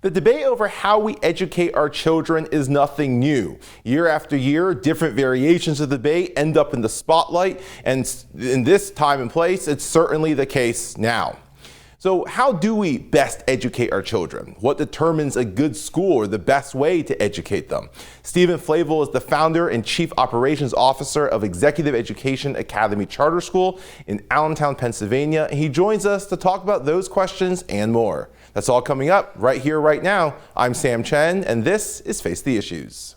The debate over how we educate our children is nothing new. Year after year, different variations of the debate end up in the spotlight, and in this time and place, it's certainly the case now. So how do we best educate our children? What determines a good school or the best way to educate them? Stephen Flavell is the founder and chief operations officer of Executive Education Academy Charter School in Allentown, Pennsylvania. And he joins us to talk about those questions and more. That's all coming up right here, right now. I'm Sam Chen, and this is Face the Issues.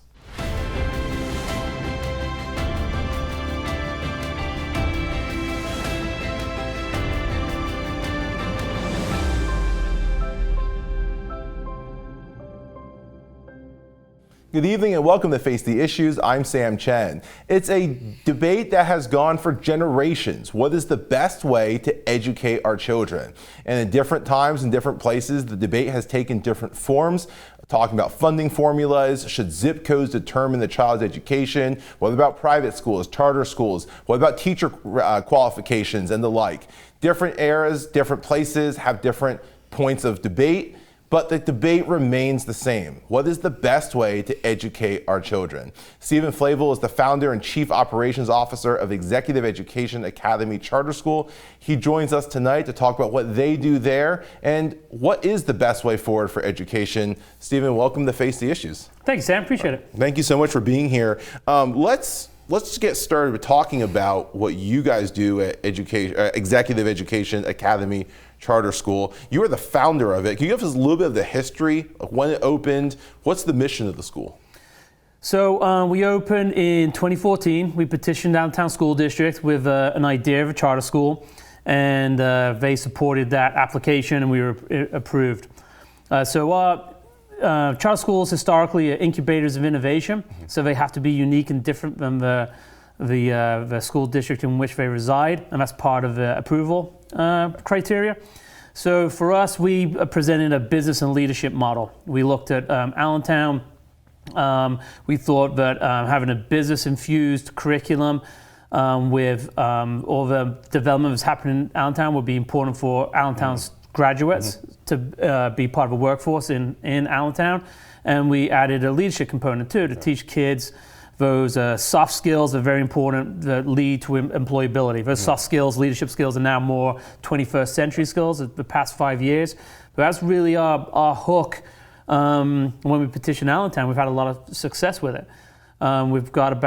Good evening and welcome to Face the Issues. I'm Sam Chen. It's a debate that has gone for generations. What is the best way to educate our children? And in different times and different places, the debate has taken different forms. Talking about funding formulas, should zip codes determine the child's education? What about private schools, charter schools? What about teacher qualifications and the like? Different eras, different places have different points of debate. But the debate remains the same. What is the best way to educate our children? Stephen Flavell is the founder and chief operations officer of Executive Education Academy Charter School. He joins us tonight to talk about what they do there and what is the best way forward for education. Stephen, welcome to Face the Issues. Thank you, Sam. Appreciate it. Thank you so much for being here. Let's get started with talking about what you guys do at Executive Education Academy Charter School. You are the founder of it. Can you give us a little bit of the history of when it opened? What's the mission of the school? So we opened in 2014. We petitioned Allentown School District with an idea of a charter school, and they supported that application and we were approved. So charter schools historically are incubators of innovation, so they have to be unique and different than the school district in which they reside, and that's part of the approval criteria. So for us, we presented a business and leadership model. We looked at Allentown. We thought that having a business-infused curriculum with all the development that's happening in Allentown would be important for Allentown's graduates to be part of a workforce in Allentown. And we added a leadership component too, to teach kids those soft skills are very important that lead to employability. Those soft skills, leadership skills are now more 21st century skills of the past 5 years. But that's really our hook. When we petition Allentown, we've had a lot of success with it. We've got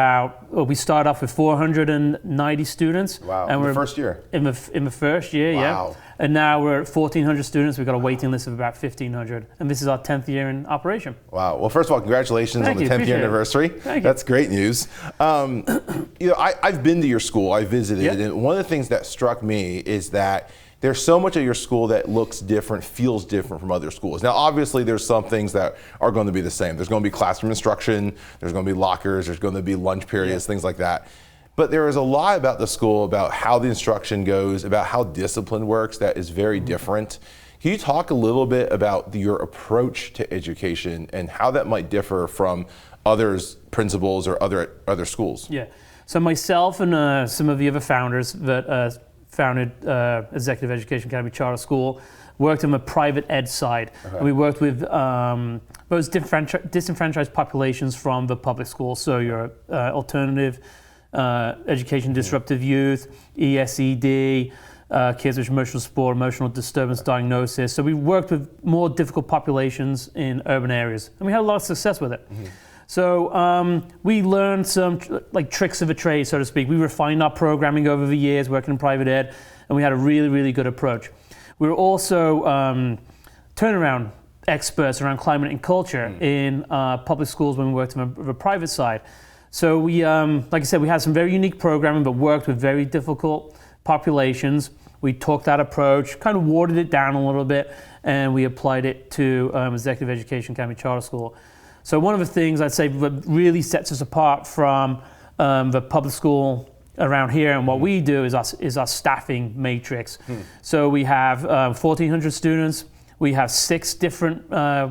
we started off with 490 students. Wow, and in the first year? In the first year, wow. Yeah. And now we're at 1,400 students. We've got a waiting list of about 1,500. And this is our 10th year in operation. Wow. Well, first of all, congratulations on the 10th year anniversary. Thank you. That's great news. I've been to your school. I visited. And one of the things that struck me is that there's so much of your school that looks different, feels different from other schools. Now, obviously, there's some things that are going to be the same. There's going to be classroom instruction, there's going to be lockers, there's going to be lunch periods, things like that. But there is a lot about the school, about how the instruction goes, about how discipline works that is very different. Can you talk a little bit about your approach to education and how that might differ from others, principals or other schools? Yeah. So myself and some of the other founders that founded Executive Education Academy Charter School worked on the private ed side. And we worked with those disenfranchised populations from the public schools. So your alternative education disruptive youth, ESED, kids with emotional support, emotional disturbance diagnosis. So we worked with more difficult populations in urban areas, and we had a lot of success with it. So we learned some tricks of a trade, so to speak. We refined our programming over the years working in private ed, and we had a really, really good approach. We were also turnaround experts around climate and culture in public schools when we worked on the private side. So we, like I said, we had some very unique programming, but worked with very difficult populations. We took that approach, kind of watered it down a little bit, and we applied it to Executive Education Academy Charter School. So one of the things I'd say that really sets us apart from the public school around here, and what we do is our staffing matrix. So we have 1,400 students. We have 6 different,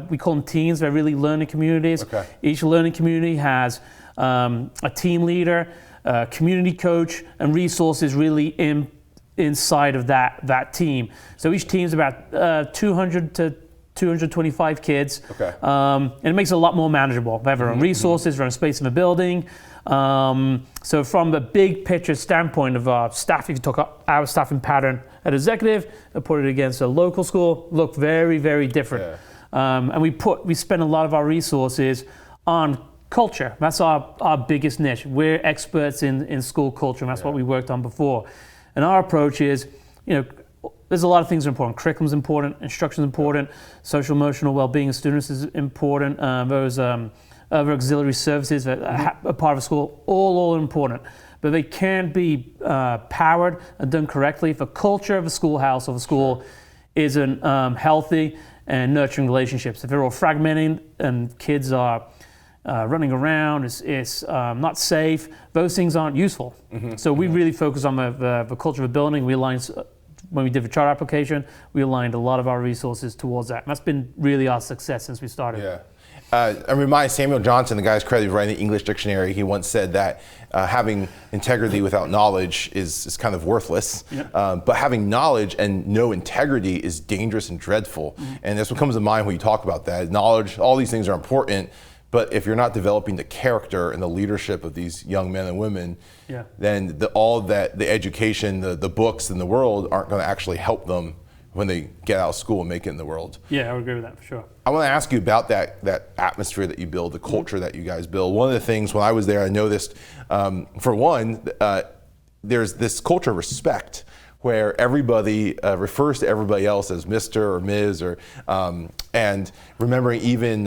we call them teams. They're really learning communities. Okay. Each learning community has a team leader, a community coach, and resources really inside of that team. So each team's about 200 to 225 kids. Okay. And it makes it a lot more manageable. We have our own resources, our own space in the building. So from the big picture standpoint of our staff, if you took our staffing pattern at executive and put it against a local school, look very, very different. Yeah. And we spend a lot of our resources on culture. That's our biggest niche. We're experts in school culture, and that's what we worked on before. And our approach is, there's a lot of things that are important. Curriculum's important, instruction's important, social emotional well-being of students is important. Those other auxiliary services that are part of a school, all important. But they can't be powered and done correctly if a culture of a schoolhouse or a school isn't healthy and nurturing relationships. If they're all fragmenting and kids are running around, it's not safe, those things aren't useful. So we really focus on the culture of a building. We aligned, when we did the charter application, we aligned a lot of our resources towards that. And that's been really our success since we started. Yeah. I remind Samuel Johnson, the guy's credited with writing the English dictionary, he once said that having integrity without knowledge is kind of worthless. Yeah. But having knowledge and no integrity is dangerous and dreadful. And that's what comes to mind when you talk about that. Knowledge, all these things are important. But if you're not developing the character and the leadership of these young men and women, then the education, the books in the world aren't going to actually help them when they get out of school and make it in the world. Yeah, I would agree with that for sure. I want to ask you about that atmosphere that you build, the culture that you guys build. One of the things when I was there, I noticed, for one, there's this culture of respect where everybody refers to everybody else as Mr. or Ms. And remembering even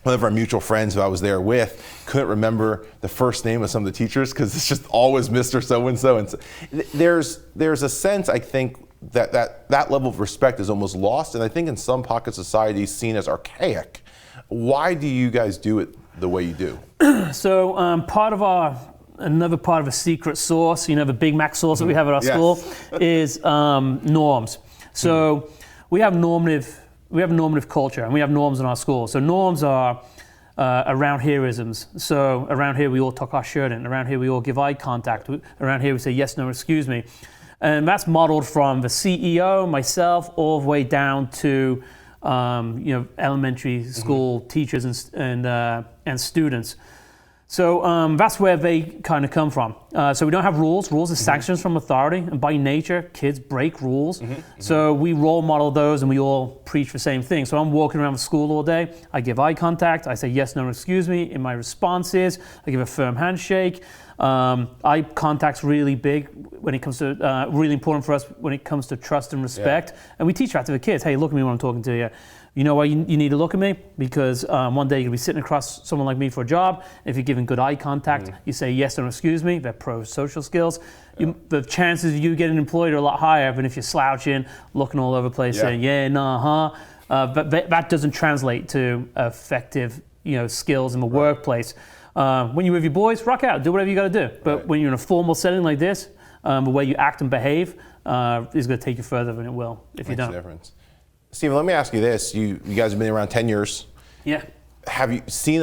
one of our mutual friends who I was there with couldn't remember the first name of some of the teachers because it's just always Mr. So-and-so. And so there's a sense, I think, that level of respect is almost lost, and I think in some pockets of society seen as archaic. Why do you guys do it the way you do? So another part of a secret sauce, the Big Mac sauce that we have at our school, is norms. So we have normative culture, and we have norms in our school. So norms are around hereisms. So around here we all tuck our shirt in. Around here we all give eye contact. Around here we say yes, no, excuse me. And that's modeled from the CEO, myself, all the way down to elementary school teachers and students. So that's where they kind of come from. So we don't have rules. Rules are sanctions from authority, and by nature, kids break rules. So we role model those, and we all preach the same thing. So I'm walking around the school all day. I give eye contact. I say yes, no, excuse me. In my responses, I give a firm handshake. Eye contact's really big when it comes to, really important for us when it comes to trust and respect. And we teach that to the kids. Hey, look at me when I'm talking to you. You know why you need to look at me? Because one day you're going to be sitting across someone like me for a job. If you're giving good eye contact, you say yes or excuse me. They're pro-social skills. The chances of you getting employed are a lot higher than if you're slouching, looking all over the place, saying yeah, nah, but that doesn't translate to effective skills in the workplace. When you're with your boys, rock out, do whatever you got to do. But when you're in a formal setting like this, the way you act and behave is going to take you further than it will if you don't. Makes a difference. Stephen, let me ask you this. You guys have been around 10 years. Yeah. Have you seen,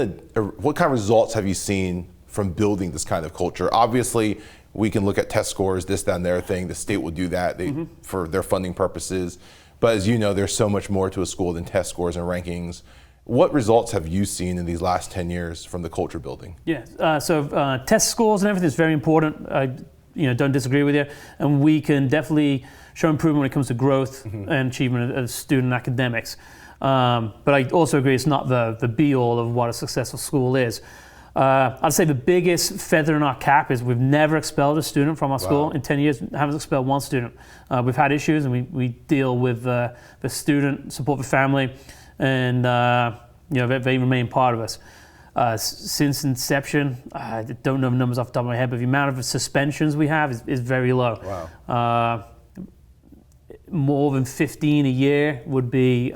what kind of results have you seen from building this kind of culture? Obviously, we can look at test scores, this, that, and the other thing. The state will do that for their funding purposes. But as you know, there's so much more to a school than test scores and rankings. What results have you seen in these last 10 years from the culture building? Yeah, so test scores and everything is very important. I don't disagree with you. And we can definitely show improvement when it comes to growth and achievement of student academics. But I also agree it's not the be-all of what a successful school is. I'd say the biggest feather in our cap is we've never expelled a student from our school. In 10 years, haven't expelled one student. We've had issues, and we deal with the student, support the family, and they remain part of us. Since inception, I don't know the numbers off the top of my head, but the amount of suspensions we have is very low. Wow. More than 15 a year would be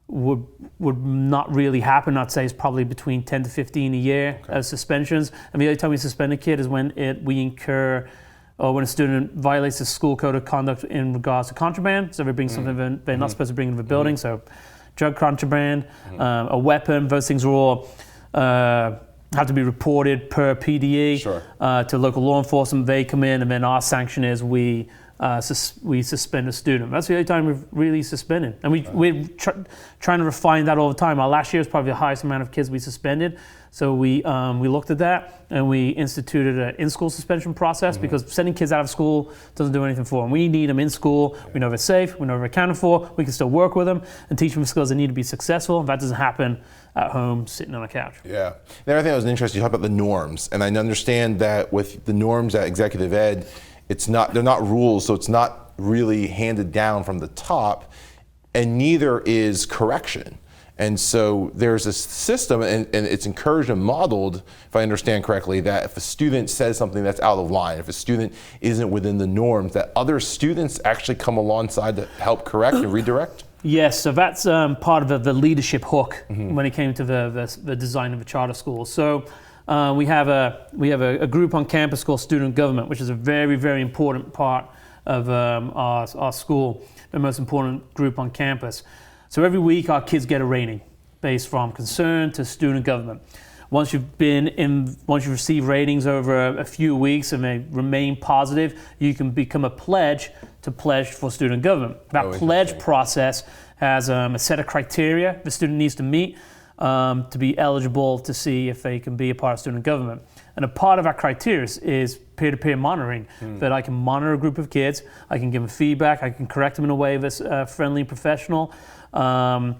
would not really happen. I'd say it's probably between 10 to 15 a year as suspensions. And the only time we suspend a kid is when we incur or when a student violates the school code of conduct in regards to contraband. So they bring something they're not supposed to bring into the building. So drug contraband, a weapon, those things are all have to be reported per PDE to local law enforcement. They come in, and then our sanction is we we suspend a student. That's the only time we've really suspended. And we're trying to refine that all the time. Our last year was probably the highest amount of kids we suspended. So we looked at that and we instituted an in-school suspension process because sending kids out of school doesn't do anything for them. We need them in school. We know they're safe. We know they're accounted for. We can still work with them and teach them the skills they need to be successful. That doesn't happen at home sitting on a couch. Yeah. The other thing that was interesting, you talked about the norms. And I understand that with the norms at executive ed, they're not rules, so it's not really handed down from the top, and neither is correction. And so there's a system, and it's encouraged and modeled, if I understand correctly, that if a student says something that's out of line, if a student isn't within the norms, that other students actually come alongside to help correct and redirect? Yes, so that's part of the leadership hook when it came to the design of a charter school. So we have a group on campus called Student Government, which is a very, very important part of our school, the most important group on campus. So every week our kids get a rating based from concern to student government. Once you've received ratings over a few weeks and they remain positive, you can become a pledge for student government. That pledge process has a set of criteria the student needs to meet to be eligible to see if they can be a part of student government. And a part of our criteria is peer-to-peer monitoring, that I can monitor a group of kids, I can give them feedback, I can correct them in a way that's friendly and professional. I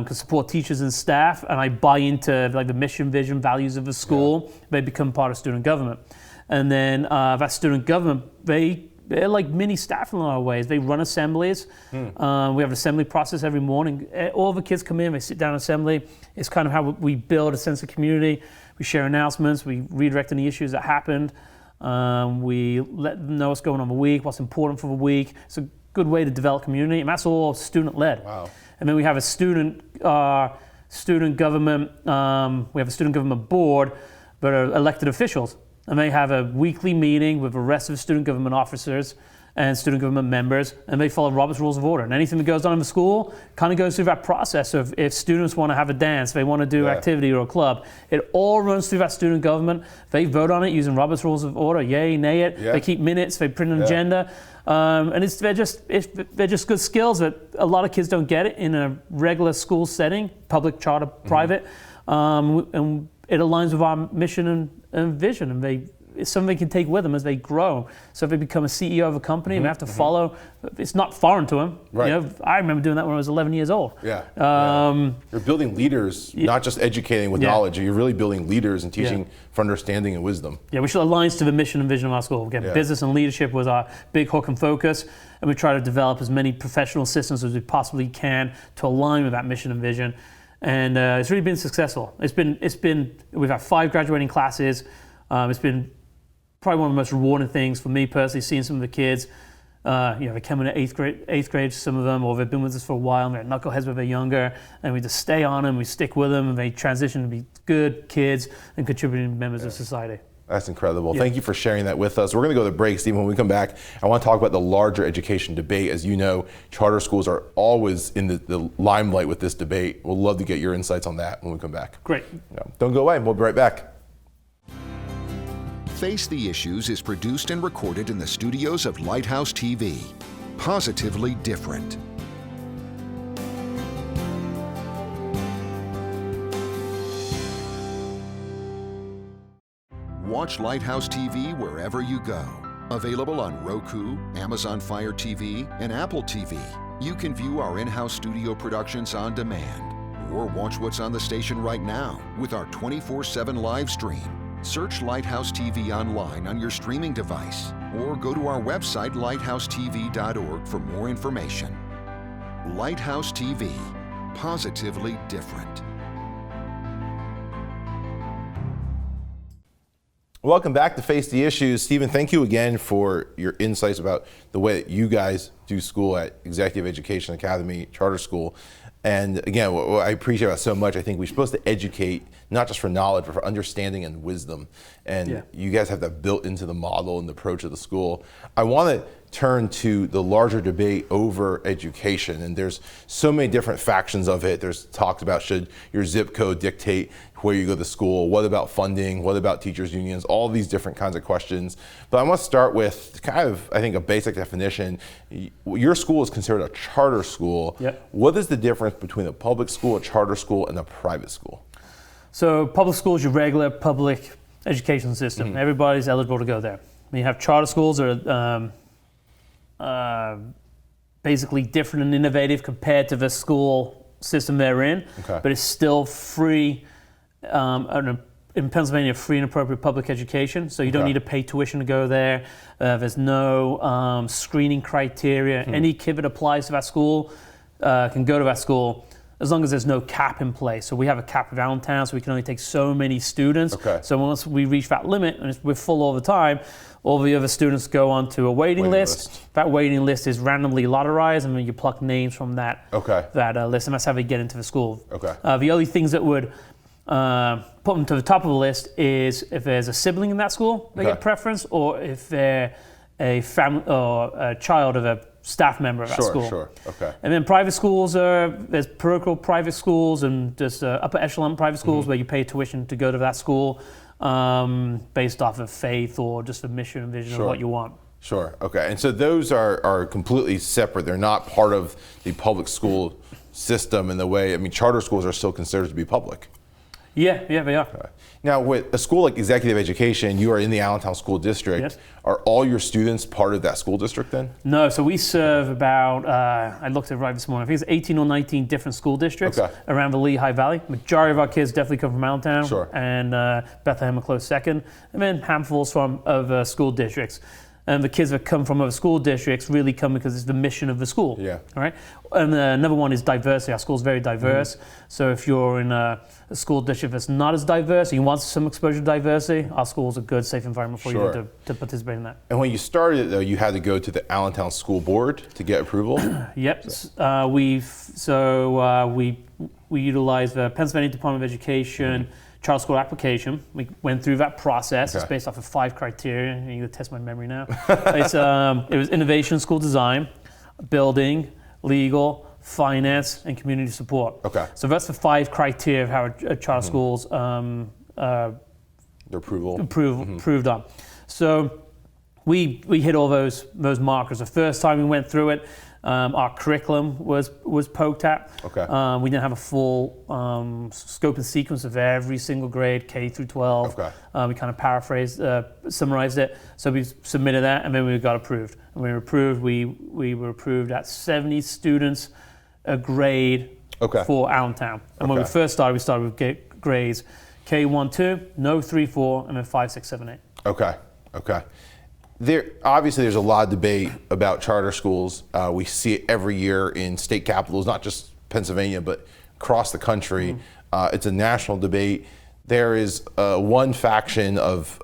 can support teachers and staff, and I buy into like the mission, vision, values of the school. They become part of student government. And then that student government, they're like mini staff in a lot of ways. They run assemblies. We have an assembly process every morning. All the kids come in, they sit down in assembly. It's kind of how we build a sense of community. We share announcements. We redirect any issues that happened. We let them know what's going on the week, what's important for the week. It's a good way to develop community, and that's all student-led. Wow. And then we have a student government. We have a student government board, but are elected officials. And they have a weekly meeting with the rest of the student government officers and student government members, and they follow Robert's Rules of Order. And anything that goes on in the school kind of goes through that process of if students want to have a dance, they want to do activity or a club, it all runs through that student government. They vote on it using Robert's Rules of Order, yay, nay it. They keep minutes, they print an agenda. And they're just good skills that a lot of kids don't get it in a regular school setting, public, charter, private. And it aligns with our mission and vision, and it's something they can take with them as they grow. So if they become a CEO of a company and they have to follow, it's not foreign to them. Right. You know, I remember doing that when I was 11 years old. You're building leaders, not just educating with knowledge. You're really building leaders and teaching for understanding and wisdom. Yeah, which aligns to the mission and vision of our school. Again, business and leadership was our big hook and focus, and we try to develop as many professional systems as we possibly can to align with that mission and vision. And it's really been successful. We've had 5 graduating classes. It's been probably one of the most rewarding things for me personally, seeing some of the kids. They come in at eighth grade, some of them, or they've been with us for a while, and they're knuckleheads when they're younger, and we just stay on them, we stick with them, and they transition to be good kids and contributing members of society. That's incredible. Thank you for sharing that with us. We're going to go to the break, Stephen. When we come back, I want to talk about the larger education debate. As you know, charter schools are always in the limelight with this debate. We'll love to get your insights on that when we come back. Great. Don't go away. We'll be right back. Face the Issues is produced and recorded in the studios of Lighthouse TV. Positively different. Watch Lighthouse TV wherever you go. Available on Roku, Amazon Fire TV, and Apple TV. You can view our in-house studio productions on demand, or watch what's on the station right now with our 24/7 live stream. Search Lighthouse TV online on your streaming device, or go to our website lighthousetv.org for more information. Lighthouse TV, positively different. Welcome back to Face the Issues. Stephen, thank you again for your insights about the way that you guys do school at Executive Education Academy Charter School. And again, what I appreciate that so much, I think we're supposed to educate not just for knowledge, but for understanding and wisdom. And you guys have that built into the model and the approach of the school. I want to turn to the larger debate over education. And there's so many different factions of it. There's talks about, should your zip code dictate where you go to school? What about funding? What about teachers unions? All these different kinds of questions. But I want to start with kind of, I think, a basic definition. Your school is considered a charter school. Yep. What is the difference between a public school, a charter school, and a private school? So public school is your regular public education system. Everybody's eligible to go there. When you have charter schools that are basically different and innovative compared to the school system they're in, but it's still free. In Pennsylvania, free and appropriate public education, so you don't need to pay tuition to go there. There's no screening criteria. Any kid that applies to that school can go to that school as long as there's no cap in place. So we have a cap of Allentown, so we can only take so many students. So once we reach that limit, and we're full all the time, all the other students go onto a waiting list. That waiting list is randomly lotterized, and then you pluck names from that list, and that's how they get into the school. The only things that would put them to the top of the list is if there's a sibling in that school, they get preference, or if they're a family or a child of a staff member of that school. And then private schools there's parochial private schools and just upper echelon private schools where you pay tuition to go to that school based off of faith or just the mission and vision of what you want. And so those are completely separate. They're not part of the public school system in the way, I mean, charter schools are still considered to be public. Yeah, they are. Now, with a school like Executive Education, you are in the Allentown School District. Are all your students part of that school district then? No, so we serve about, I looked at it right this morning, I think it's 18 or 19 different school districts around the Lehigh Valley. Majority of our kids definitely come from Allentown and Bethlehem a close second, and then handfuls from other school districts. And the kids that come from other school districts really come because it's the mission of the school. All right. And another one is diversity. Our school is very diverse. So if you're in a school district that's not as diverse and you want some exposure to diversity, our school is a good, safe environment for you to participate in that. And when you started it, though, you had to go to the Allentown School Board to get approval? We utilize the Pennsylvania Department of Education charter school application. We went through that process. It's based off of 5 criteria. You're going to test my memory now. It was innovation, school design, building, legal, finance, and community support. So that's the 5 criteria of how a charter schools approved on. So we hit all those markers. The first time we went through it, our curriculum was poked at. We didn't have a full scope and sequence of every single grade, K through 12. We kind of summarized it. So we submitted that, and then we got approved. And we were approved at 70 students a grade for Allentown. And when we first started, we started with grades K1, 2, no 3, 4, and then 5, 6, 7, 8. Obviously, there's a lot of debate about charter schools. We see it every year in state capitals, not just Pennsylvania, but across the country. It's a national debate. There is one faction of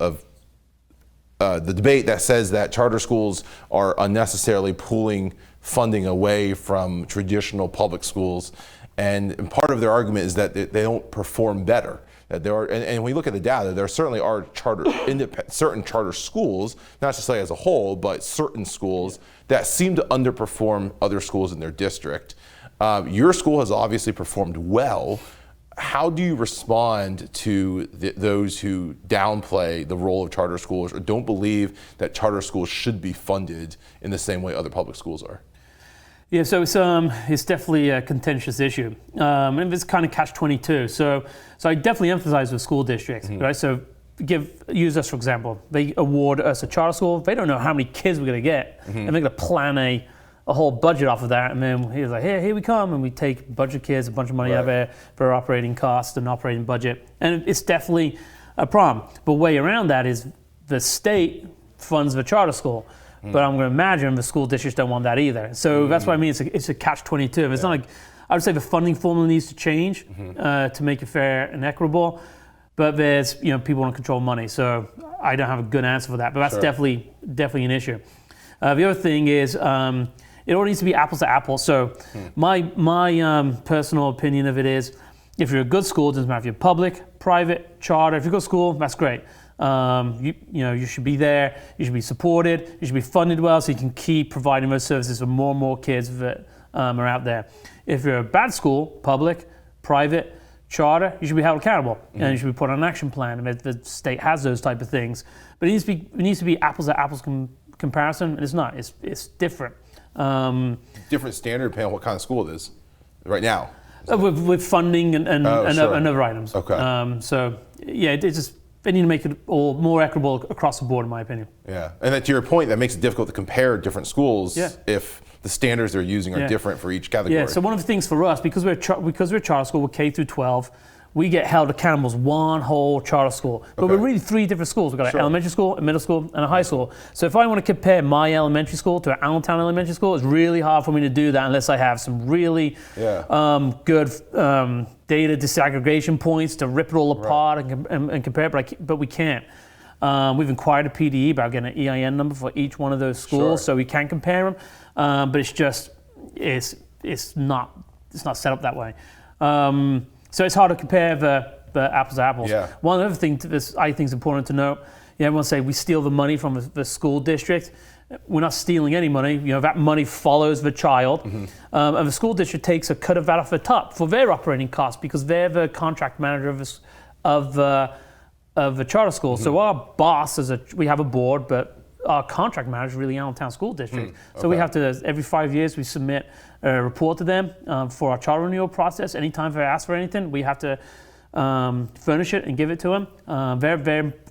the debate that says that charter schools are unnecessarily pulling funding away from traditional public schools. And part of their argument is that they don't perform better. That there are, and when we look at the data, there certainly are certain charter schools, not to say as a whole, but certain schools that seem to underperform other schools in their district. Your school has obviously performed well. How do you respond to those who downplay the role of charter schools or don't believe that charter schools should be funded in the same way other public schools are? Yeah, so it's definitely a contentious issue, and it's kind of catch-22. So I definitely emphasize with school districts, right? So use us for example. They award us a charter school. They don't know how many kids we're going to get, and they're going to plan a whole budget off of that. And then he's like, here we come, and we take a bunch of kids, a bunch of money out of there for operating costs and operating budget, and it's definitely a problem. But way around that is the state funds the charter school. But I'm going to imagine the school districts don't want that either. So that's what I mean. It's a catch-22. It's not like, I would say the funding formula needs to change to make it fair and equitable. But there's, people want to control money. So I don't have a good answer for that. But that's definitely an issue. The other thing is it all needs to be apples to apples. So my personal opinion of it is, if you're a good school, it doesn't matter if you're public, private, charter. If you're a good school, that's great. You should be there, you should be supported, you should be funded well so you can keep providing those services for more and more kids that are out there. If you're a bad school, public, private, charter, you should be held accountable and you should be put on an action plan. And the state has those type of things. But it needs to be apples to apples comparison, and it's not. It's different. Different standard depending on what kind of school it is right now. With funding and other items. Okay. So yeah, they need to make it all more equitable across the board, in my opinion. Yeah, and then to your point, that makes it difficult to compare different schools if the standards they're using are different for each category. Yeah. So one of the things for us, because we're a charter school, we're K through 12. We get held accountable as one whole charter school. But we're really 3 different schools. We've got an elementary school, a middle school, and a high school. So if I want to compare my elementary school to an Allentown elementary school, it's really hard for me to do that unless I have some really good data disaggregation points to rip it all apart and compare it, but we can't. We've inquired a PDE about getting an EIN number for each one of those schools so we can compare them, but it's not set up that way. So it's hard to compare the apples to apples. Yeah. One other thing I think is important to note, everyone say we steal the money from the school district. We're not stealing any money. That money follows the child. And the school district takes a cut of that off the top for their operating costs because they're the contract manager of the charter school. So our boss we have a board, but our contract manager is really Allentown School District. So we have to, every 5 years, we submit a report to them for our charter renewal process. Anytime they ask for anything, we have to furnish it and give it to them.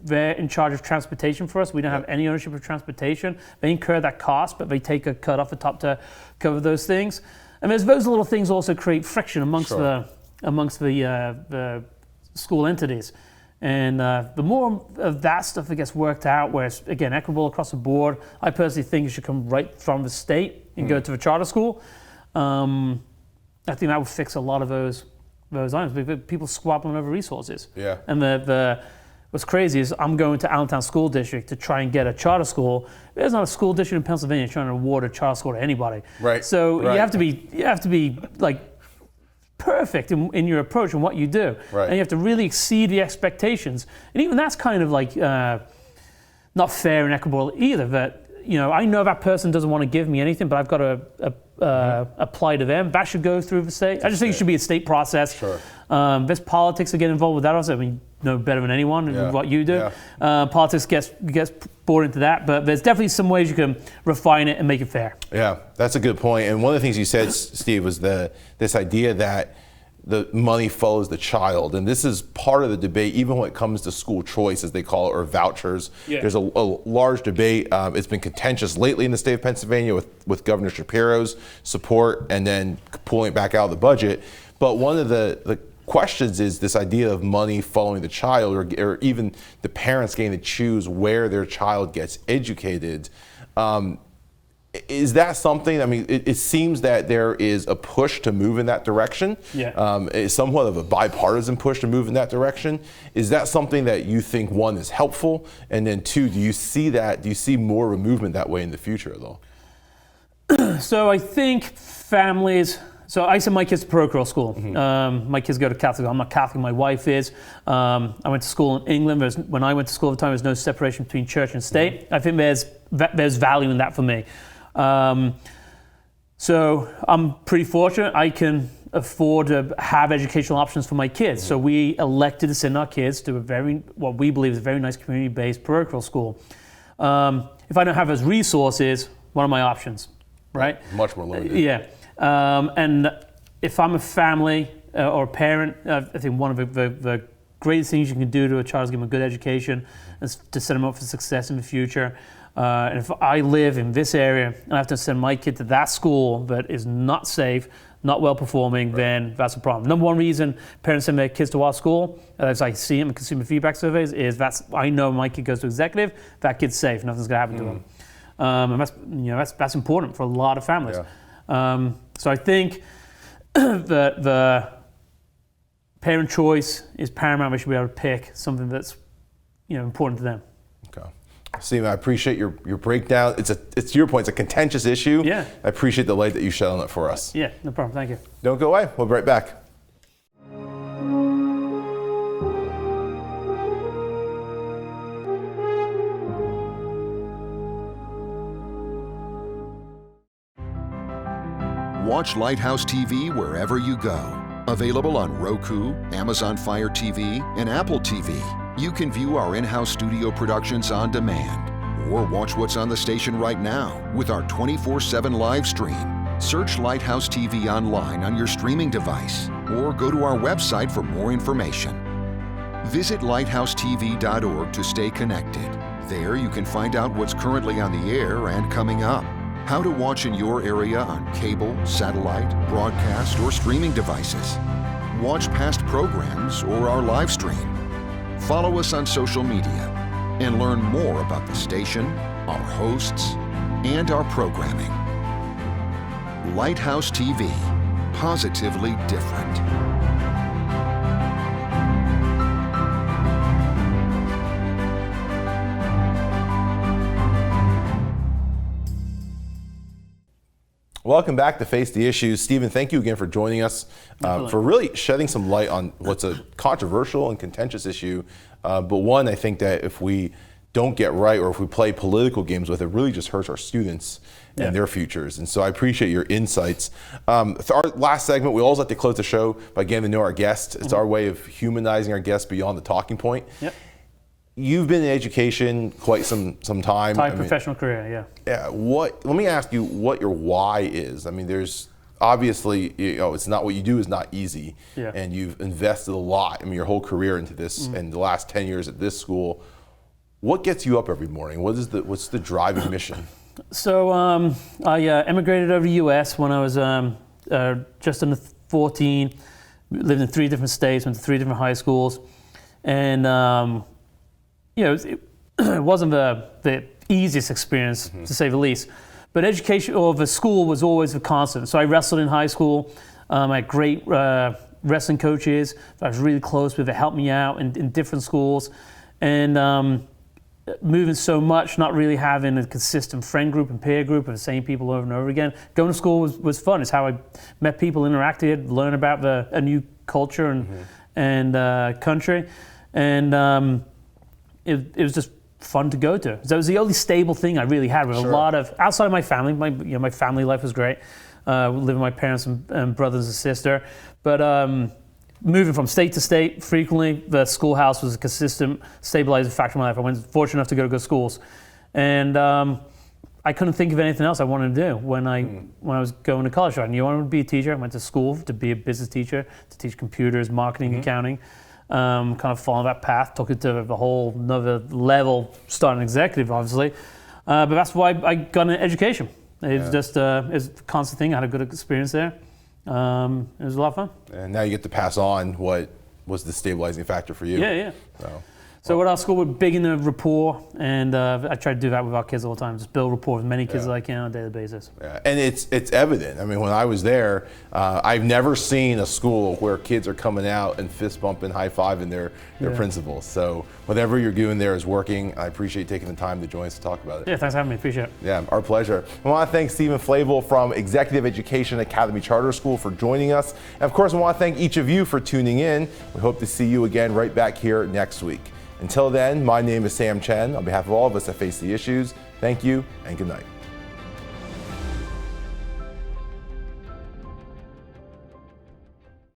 They're in charge of transportation for us. We don't have any ownership of transportation. They incur that cost, but they take a cut off the top to cover those things. And those little things also create friction amongst the school entities. And the more of that stuff that gets worked out, where it's, again, equitable across the board, I personally think it should come right from the state and go to the charter school. I think that would fix a lot of those items. People squabbling over resources. Yeah. And what's crazy is I'm going to Allentown School District to try and get a charter school. There's not a school district in Pennsylvania trying to award a charter school to anybody. Right. So you have to be like perfect in your approach and what you do. Right. And you have to really exceed the expectations. And even that's kind of like not fair and equitable either. That I know that person doesn't want to give me anything, but I've got to apply to them. That should go through the state. I just think it should be a state process. Sure. There's politics that get involved with that also. I mean, you know better than anyone what you do. Yeah. Politics gets brought into that, but there's definitely some ways you can refine it and make it fair. Yeah, that's a good point. And one of the things you said, Steve, was this idea that the money follows the child. And this is part of the debate, even when it comes to school choice, as they call it, or vouchers. Yeah. There's a large debate. It's been contentious lately in the state of Pennsylvania with Governor Shapiro's support and then pulling it back out of the budget. But one of the questions is this idea of money following the child, or even the parents getting to choose where their child gets educated. Is that something? I mean, it seems that there is a push to move in that direction. Yeah. It's somewhat of a bipartisan push to move in that direction. Is that something that you think, one, is helpful, and then two, do you see more movement that way in the future at all? So I think families. So I send my kids to parochial school. Mm-hmm. My kids go to Catholic. I'm not Catholic, my wife is. I went to school in England. When I went to school at the time, there was no separation between church and state. Mm-hmm. I think there's value in that for me. So I'm pretty fortunate. I can afford to have educational options for my kids. Mm-hmm. So we elected to send our kids to what we believe is a very nice community-based parochial school. If I don't have those resources, what are my options, right? Much more limited. Yeah. And if I'm a family or a parent, I think one of the greatest things you can do to a child is give them a good education and to set them up for success in the future. And if I live in this area and I have to send my kid to that school that is not safe, not well performing, then that's a problem. Number one reason parents send their kids to our school, as I see them in consumer feedback surveys, is I know my kid goes to executive, that kid's safe, nothing's gonna happen to him. And that's important for a lot of families. Yeah. So I think that the parent choice is paramount. We should be able to pick something that's important to them. Okay. Steve, I appreciate your breakdown. It's your point. It's a contentious issue. Yeah. I appreciate the light that you shed on it for us. Yeah, no problem. Thank you. Don't go away. We'll be right back. Watch Lighthouse TV wherever you go. Available on Roku, Amazon Fire TV, and Apple TV. You can view our in-house studio productions on demand, or watch what's on the station right now with our 24/7 live stream. Search Lighthouse TV online on your streaming device, or go to our website for more information. Visit lighthousetv.org to stay connected. There you can find out what's currently on the air and coming up, how to watch in your area on cable, satellite, broadcast, or streaming devices. Watch past programs or our live stream. Follow us on social media and learn more about the station, our hosts, and our programming. Lighthouse TV, positively different. Welcome back to Face the Issues. Stephen, thank you again for joining us, for really shedding some light on what's a controversial and contentious issue, but one I think that if we don't get right or if we play political games with it, really just hurts our students and their futures. And so I appreciate your insights. Our last segment, we always like to close the show by getting to know our guests. It's our way of humanizing our guests beyond the talking point. Yep. You've been in education quite some time. Professional career, yeah. Let me ask you what your why is. I mean, there's obviously, it's not, what you do is not easy, and you've invested a lot, your whole career into this, and the last 10 years at this school. What gets you up every morning? What's the driving mission? So I emigrated over to the U.S. when I was just under 14. Lived in 3 different states, went to 3 different high schools, and it wasn't the easiest experience, to say the least. But education, or the school, was always a constant. So I wrestled in high school. I had great wrestling coaches that I was really close with that helped me out in different schools. And moving so much, not really having a consistent friend group and peer group of the same people over and over again. Going to school was fun. It's how I met people, interacted, learned about a new culture and country. And it was just fun to go to. So it was the only stable thing I really had with a lot of, outside of my family, my family life was great. Living with my parents and brothers and sister. But moving from state to state frequently, the schoolhouse was a consistent stabilizing factor in my life. I was fortunate enough to go to good schools. And I couldn't think of anything else I wanted to do when I was going to college. I knew I wanted to be a teacher. I went to school to be a business teacher, to teach computers, marketing, accounting. Kind of following that path, took it to the whole another level, starting executive, obviously. But that's why I got into education. It was just it's a constant thing. I had a good experience there. It was a lot of fun. And now you get to pass on what was the stabilizing factor for you. Yeah. So at our school, we're big into rapport, and I try to do that with our kids all the time. Just build rapport with as many kids as I can on a daily basis. Yeah. And it's evident. I mean, when I was there, I've never seen a school where kids are coming out and fist bumping, high fiving their principals. So whatever you're doing there is working. I appreciate taking the time to join us to talk about it. Yeah, thanks for having me. Appreciate it. Yeah, our pleasure. I want to thank Stephen Flavell from Executive Education Academy Charter School for joining us. And of course, I want to thank each of you for tuning in. We hope to see you again right back here next week. Until then, my name is Sam Chen. On behalf of all of us at Face the Issues, thank you and good night.